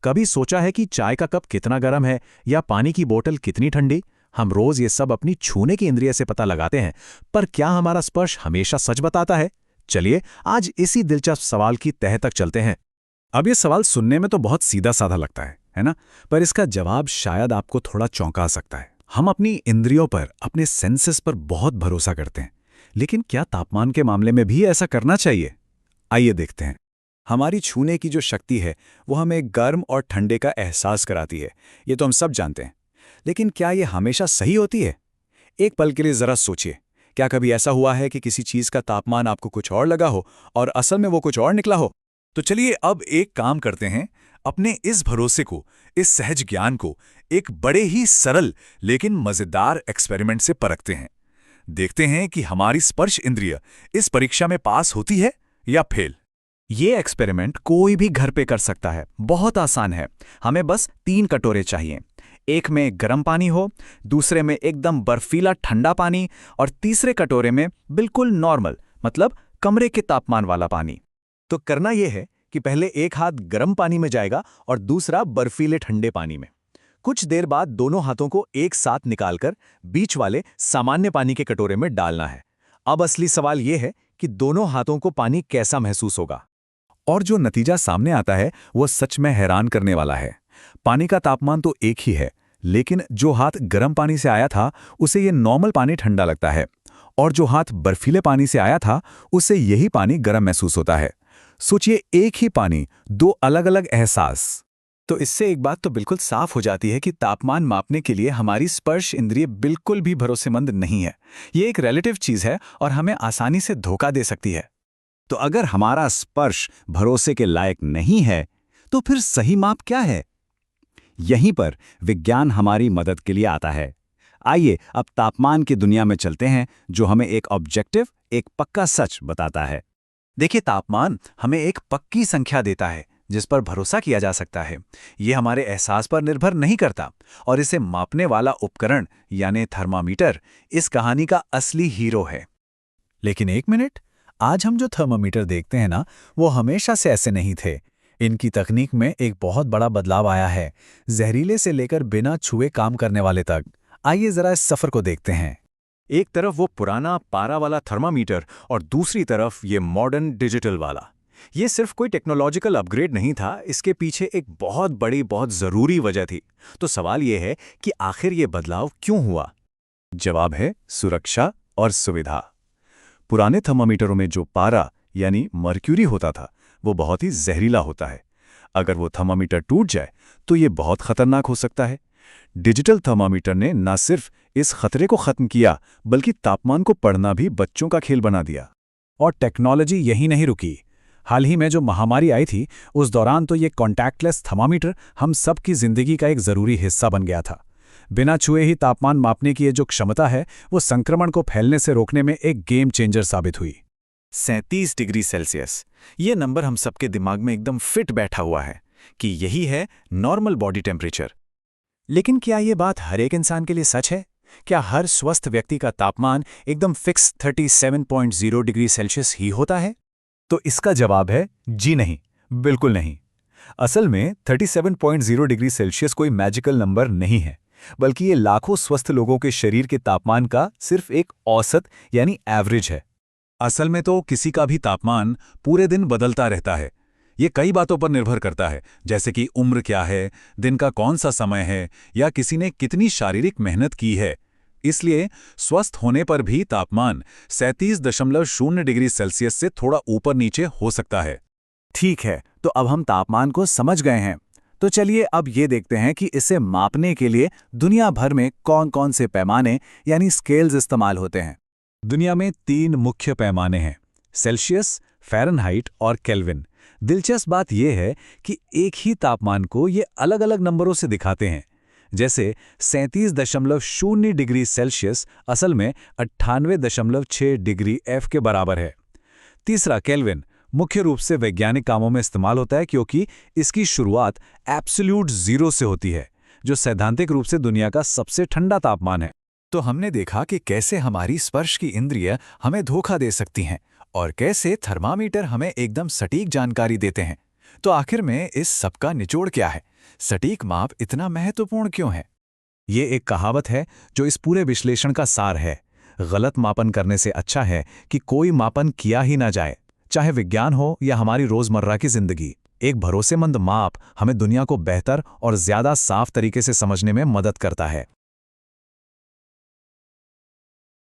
कभी सोचा है कि चाय का कप कितना गर्म है या पानी की बोतल कितनी ठंडी? हम रोज ये सब अपनी छूने की इंद्रिय से पता लगाते हैं, पर क्या हमारा स्पर्श हमेशा सच बताता है? चलिए आज इसी दिलचस्प सवाल की तह तक चलते हैं। अब ये सवाल सुनने में तो बहुत सीधा साधा लगता है ना? पर इसका जवाब शायद आपको थोड़ा चौंका सकता है। हम अपनी इंद्रियों पर, अपने सेंसेस पर बहुत भरोसा करते हैं, लेकिन क्या तापमान के मामले में भी ऐसा करना चाहिए? आइए देखते हैं। हमारी छूने की जो शक्ति है वो हमें गर्म और ठंडे का एहसास कराती है, ये तो हम सब जानते हैं। लेकिन क्या ये हमेशा सही होती है? एक पल के लिए जरा सोचिए, क्या कभी ऐसा हुआ है कि किसी चीज का तापमान आपको कुछ और लगा हो और असल में वो कुछ और निकला हो? तो चलिए अब एक काम करते हैं, अपने इस भरोसे को, इस सहज ज्ञान को एक बड़े ही सरल लेकिन मजेदार एक्सपेरिमेंट से परखते हैं। देखते हैं कि हमारी स्पर्श इंद्रिय इस परीक्षा में पास होती है या फेल। ये एक्सपेरिमेंट कोई भी घर पे कर सकता है, बहुत आसान है। हमें बस 3 कटोरे चाहिए। एक में गर्म पानी हो, दूसरे में एकदम बर्फीला ठंडा पानी और तीसरे कटोरे में बिल्कुल नॉर्मल, मतलब कमरे के तापमान वाला पानी। तो करना यह है कि पहले एक हाथ गर्म पानी में जाएगा और दूसरा बर्फीले ठंडे पानी में। कुछ देर बाद दोनों हाथों को एक साथ निकालकर बीच वाले सामान्य पानी के कटोरे में डालना है। अब असली सवाल यह है कि दोनों हाथों को पानी कैसा महसूस होगा। और जो नतीजा सामने आता है वो सच में हैरान करने वाला है। पानी का तापमान तो एक ही है, लेकिन जो हाथ गर्म पानी से आया था उसे ये नॉर्मल पानी ठंडा लगता है, और जो हाथ बर्फीले पानी से आया था उसे यही पानी गर्म महसूस होता है। सोचिए, एक ही पानी, दो अलग अलग एहसास। तो इससे एक बात तो बिल्कुल साफ हो जाती है कि तापमान मापने के लिए हमारी स्पर्श इंद्रिय बिल्कुल भी भरोसेमंद नहीं है। ये एक रिलेटिव चीज है और हमें आसानी से धोखा दे सकती है। तो अगर हमारा स्पर्श भरोसे के लायक नहीं है, तो फिर सही माप क्या है? यहीं पर विज्ञान हमारी मदद के लिए आता है। आइए अब तापमान की दुनिया में चलते हैं, जो हमें एक ऑब्जेक्टिव, एक पक्का सच बताता है। देखिए, तापमान हमें एक पक्की संख्या देता है जिस पर भरोसा किया जा सकता है। ये हमारे एहसास पर निर्भर नहीं करता, और इसे मापने वाला उपकरण यानी थर्मामीटर इस कहानी का असली हीरो है। लेकिन एक मिनट, आज हम जो थर्मामीटर देखते हैं ना, वो हमेशा से ऐसे नहीं थे। इनकी तकनीक में एक बहुत बड़ा बदलाव आया है, जहरीले से लेकर बिना छुए काम करने वाले तक। आइए जरा इस सफर को देखते हैं। एक तरफ वो पुराना पारा वाला थर्मामीटर और दूसरी तरफ ये मॉडर्न डिजिटल वाला। ये सिर्फ कोई टेक्नोलॉजिकल अपग्रेड नहीं था, इसके पीछे एक बहुत बड़ी, बहुत ज़रूरी वजह थी। तो सवाल ये है कि आखिर ये बदलाव क्यों हुआ? जवाब है सुरक्षा और सुविधा। पुराने थर्मामीटरों में जो पारा यानी मर्क्यूरी होता था वो बहुत ही जहरीला होता है। अगर वो थर्मामीटर टूट जाए तो ये बहुत खतरनाक हो सकता है। डिजिटल थर्मामीटर ने न सिर्फ इस खतरे को खत्म किया, बल्कि तापमान को पढ़ना भी बच्चों का खेल बना दिया। और टेक्नोलॉजी यही नहीं रुकी। हाल ही में जो महामारी आई थी, उस दौरान तो ये कॉन्टैक्टलेस थर्मामीटर हम सब की जिंदगी का एक जरूरी हिस्सा बन गया था। बिना छुए ही तापमान मापने की ये जो क्षमता है, वो संक्रमण को फैलने से रोकने में एक गेम चेंजर साबित हुई। 37 डिग्री सेल्सियस, ये नंबर हम सबके दिमाग में एकदम फिट बैठा हुआ है कि यही है नॉर्मल बॉडी टेम्परेचर। लेकिन क्या ये बात हर एक इंसान के लिए सच है? क्या हर स्वस्थ व्यक्ति का तापमान एकदम फिक्स 37.0 डिग्री सेल्सियस ही होता है? तो इसका जवाब है जी नहीं, बिल्कुल नहीं। असल में 37.0 डिग्री सेल्सियस कोई मैजिकल नंबर नहीं है, बल्कि ये लाखों स्वस्थ लोगों के शरीर के तापमान का सिर्फ एक औसत यानी एवरेज है। असल में तो किसी का भी तापमान पूरे दिन बदलता रहता है। ये कई बातों पर निर्भर करता है, जैसे कि उम्र क्या है, दिन का कौन सा समय है, या किसी ने कितनी शारीरिक मेहनत की है। इसलिए स्वस्थ होने पर भी तापमान 37.0 डिग्री सेल्सियस से थोड़ा ऊपर नीचे हो सकता है। ठीक है, तो अब हम तापमान को समझ गए हैं। तो चलिए अब ये देखते हैं कि इसे मापने के लिए दुनिया भर में कौन-कौन से पैमाने यानी स्केल्स इस्तेमाल होते हैं। दुनिया में 3 मुख्य पैमाने हैं, सेल्सियस, फ़ारेनहाइट और केल्विन। दिलचस्प बात यह है कि एक ही तापमान को ये अलग-अलग नंबरों से दिखाते हैं। जैसे 37.0 डिग्री सेल्सियस असल में 98.6 डिग्री F के बराबर है। तीसरा केल्विन मुख्य रूप से वैज्ञानिक कामों में इस्तेमाल होता है, क्योंकि इसकी शुरुआत एब्सोल्यूट ज़ीरो से होती है, जो सैद्धांतिक रूप से दुनिया का सबसे ठंडा तापमान है। तो हमने देखा कि कैसे हमारी स्पर्श की इंद्रिय हमें धोखा दे सकती हैं और कैसे थर्मामीटर हमें एकदम सटीक जानकारी देते हैं। तो आखिर में इस सबका निचोड़ क्या है? सटीक माप इतना महत्वपूर्ण क्यों है? ये एक कहावत है जो इस पूरे विश्लेषण का सार है। गलत मापन करने से अच्छा है कि कोई मापन किया ही ना जाए, चाहे विज्ञान हो या हमारी रोजमर्रा की जिंदगी। एक भरोसेमंद माप हमें दुनिया को बेहतर और ज्यादा साफ तरीके से समझने में मदद करता है।